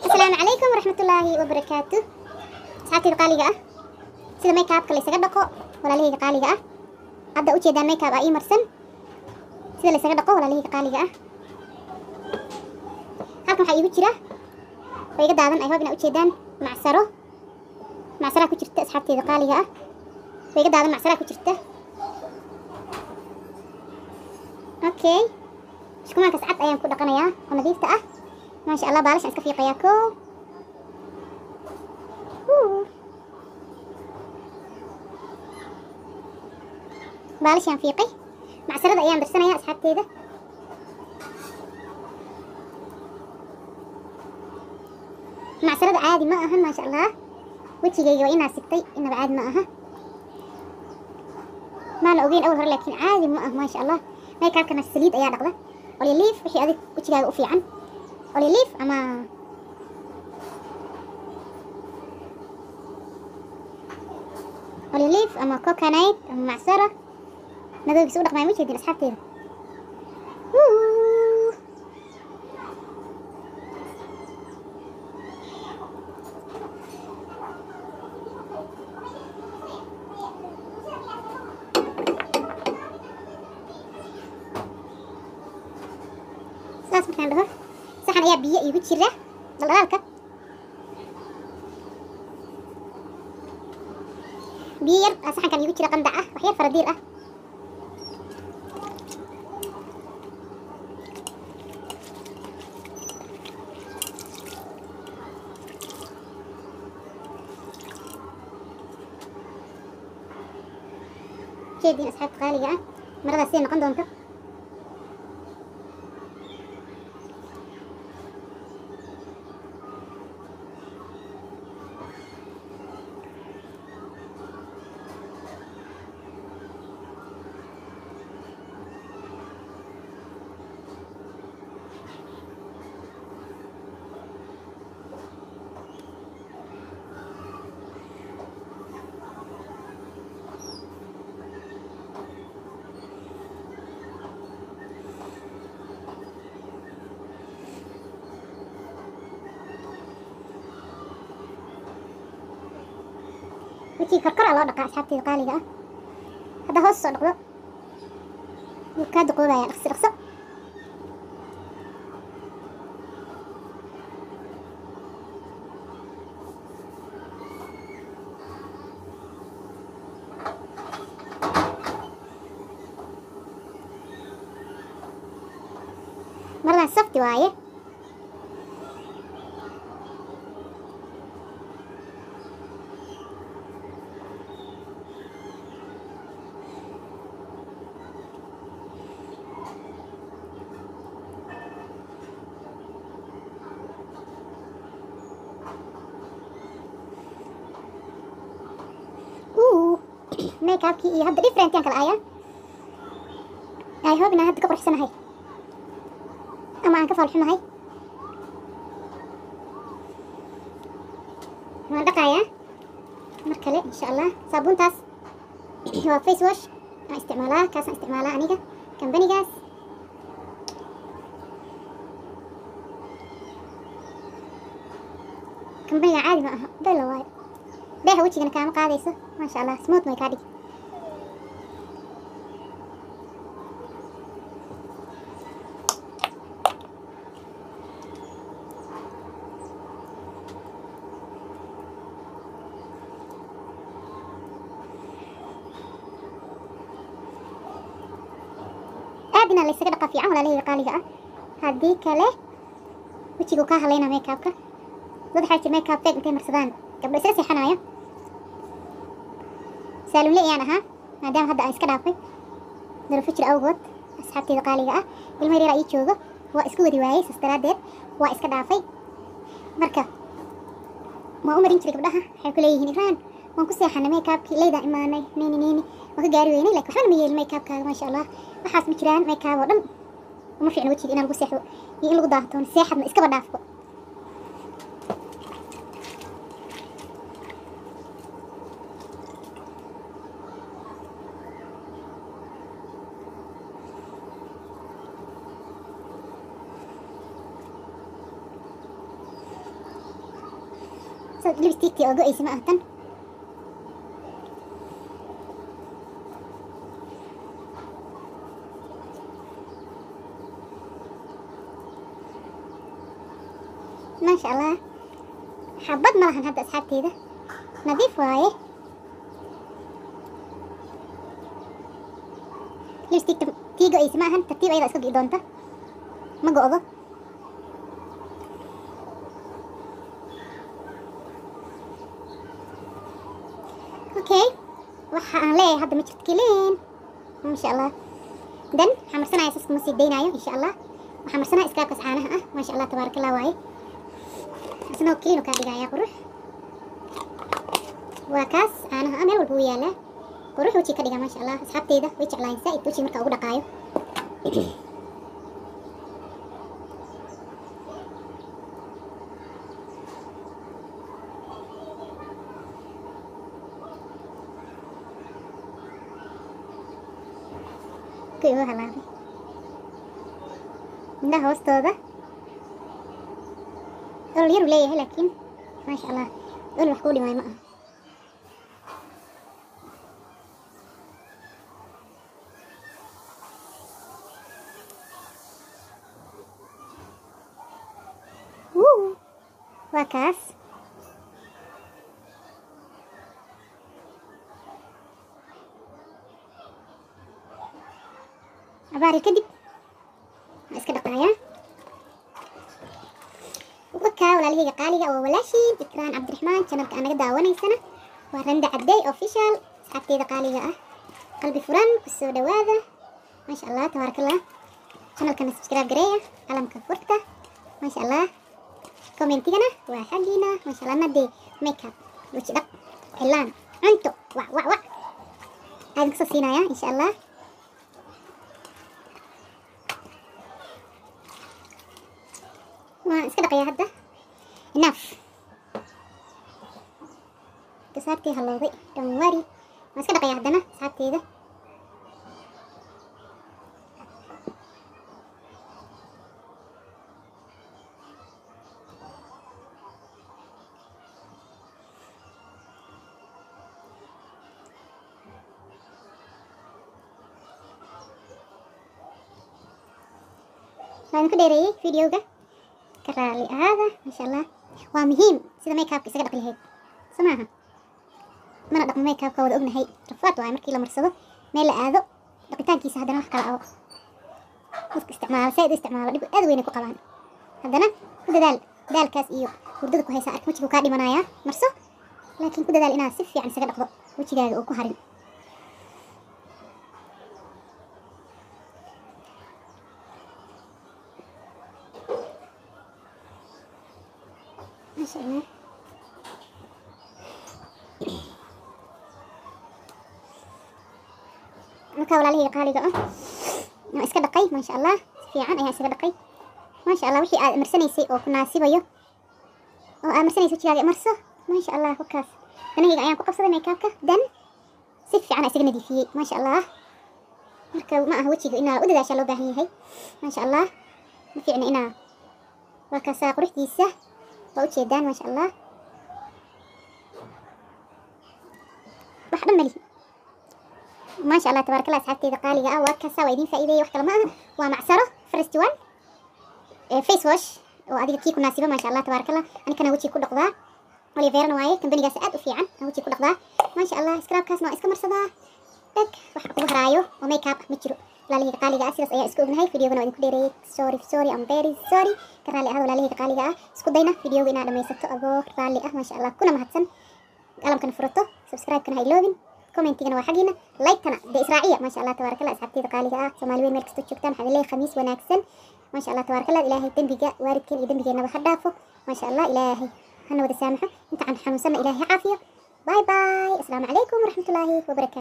السلام عليكم ورحمة الله وبركاته. صحتي قالقة سيدا ميك اب كلي سغدقو ولا ليه قالقة عدا ujeedaan make up ii marsan sida la isaga dhaqo wala lihii qaaliga ah. halkan waxa iigu jira way iga daadan ay hoobina ujeedaan macsaro ku jirta asxaabteeda qaaliga ah. way iga daadan macsaro ku jirta. okay iskumaan kas cad ayaan ku dhaqanayaa oo nadiifta ah. ما شاء الله بالاش iska fiiqayaa ko بالاش aan fiiqay macsarada ayaan darsanayaa asxaabteeda. macsarada caadi ma aha ما شاء الله wajigayga waa inaa sigtay inaba caadi ma aha maana ogeyn awal hore laakiin caadi ma aha ما شاء الله make upkana saliid ayaa dhaqda olive wixii adig wajigaaga u fiican olive ama coconut ama macsaro nadoogiisa u dhaqmaya ma jeedin asxaabteeda. saas markaan dhaho saxan ayaa biyo iigu jira dhaldhalaalka biyo yar saxankan iigu jira qandac ah wax yar faradiir ah. jeedin asxaabta qaaliga ah maradaas siday noqon doonto. wixii karkar loo dhaqaa asxaabteeda qaaliga ah. hadda hoos soo dhaqdo wuu ka duqoobaya dhaqso maradan safti waaye. make upkii iyo hadda different yaan kala ayaa ay hob inaan hadda ka quruxsanahay ama aan ka falxunahay. waan dhaqayaa mar kale insha allah. saabuuntaas waa face wash aan isticmaalaa kaasaan isticmaalaa aniga kambanigaas. kambaniga caadi ma aha bella waayo beeha wejigana kaama qaadayso ما شاء الله smooth way kaa dhigi. aadina la isaga dhaqa fiican walaalahayga qaaliga ah haddii kale wejigu kaa halayna make upka. dad waxaa jira make up fake intay marsadaan gabdho isaga seexanayo. سالم لي أنا ها مادام هذا إسكا دافي ظروف جرا أوجود أصحابتي قالية المري رأيي شوفه وإسكو رواية سسترادير وإسكا دافي مركب ما عمري نشرك بدها حيكون لي هني waan ku seexana make upkii layda imaanay nini waan ka gaari weynay laakiin waxaan ma yeelin make upkaaga ma sha Allah waxaas ma jiraan make up oo dhan uma fiicna wajiga inaan lagu seexdo iyo in lagu daahto seexadna iskaba dhaafko. لبستيكتي أو قوي سماء تن ما شاء الله حبض ملحن هذا أصحابتي ده نظيف وايه لبستيك تيجو أي سماء ترتيب أيضا أسكو قيدونتا ما قوضه اوكي waxaan leeyahay hadda ma jirto keliin ma sha Allah dan xamarsana ay sasku masii deynaayo insha Allah waxaan marsana iskaabkas caanaha ah ma sha Allah tabarakallah waaye asna keliin ka dhigaya qurux waa kaas caanaha meel walba yaala qurux wajhi ka dhiga ma sha Allah asxaabteyda way jeclaan saaid wajhi marka ugu dhaqaayo كيف هلا ده هوستودا قالوا يرو ليه لكن ما شاء الله قالوا حكولي ماي ماء وكاس عباري كدب اسكا دقايا وكا ولا ليه قاليga oo walaashii Ikraan Cabdiraxmaan channelka anaga daawaneysana waa Randa Caday official asxaabteeda qaaliga ah qalbi furan ku soo dhawaada ma sha Allah tabarakallah channelka subscribe gareeya alamka furta ma sha Allah commentigana waa xaqiina ma sha Allah nadi makeup wuxuu dhaq ilaan cunto wa aad ka soo siinaya insha Allah iska dhaqaya hadda enough kasaartii halowday don't worry iska dhaqaya haddana saabteeda waan ku dheereeyay videoga كرالي هذا ما شاء الله ومهم سيدا ميك اب isaga dhaq lahayd samaha mana dhaq make up ka wada ognahay rafaad waa markii la marsado meel la aado dhaqitaankiisa hadana wax kala oo qofka isticmaalo dib aad weyn ku qabaan hadana ku dadaal daalkaas iyo hurdada ku haysa ark wajiga ka dhimanaya marso laakiin ku dadaal inaad si fiican isaga dhaqdo wajigaaga oo ku harin ما شاء الله marka walaalihii qaaliga ah iska dhaqay ma sha Allah fiican ayaa iska dhaqay ma sha Allah wixii aad marsanaysay oo ku naasibayo oo aad marsanayso wajigaaga marso ma sha Allah wakaas aniga ayaan ku qabsaday makeup-ka dan si fiican isaga nadiifiyay ma sha Allah marka ma aha wajiga inaa u dadaasho loo baahan yahay ma sha Allah ma fiicna inaa wakaas quruxdiisa وجدان ما شاء الله واحدة ملي ما شاء الله تبارك الله أصحابتي قالية وكاسة ويدين فائدة وحكا معها ومعصرة فرست وان فيس واش وهذه كيك مناسبة ما شاء الله تبارك الله أنا كان وجهي كل قضاء ولي فيرن واي كان بني جاسات وفيعا وجهي كل قضاء ما شاء الله سكراب كاس ما اسكمر صدا تك وحق وهرايو وميك اب متجرو لا قالية أسيرس أي اسكو بنهاي فيديو بنا ودين كديري sorry I'm very sorry كرالي هذا ولا قالية اسكو دينا فيديو بنا لما يسكتو أبو رالي ما شاء الله كنا مهتسن قلم كان فرطو سبسكرايب كان هاي لوبين كومنتي كان وحقينا لايك كان دي إسرائيلية ما شاء الله تبارك الله أصحابتي قالية سومالي وين ملكستو تشوكتان حد الله خميس وناكسن ما شاء الله تبارك الله إلهي تنبيقى وارد كين يدنبيقى نبا حدافو ما شاء الله إلهي هنو ودى سامحة انت عن حنوسنا إلهي عافية باي باي السلام عليكم ورحمة الله وبركاته.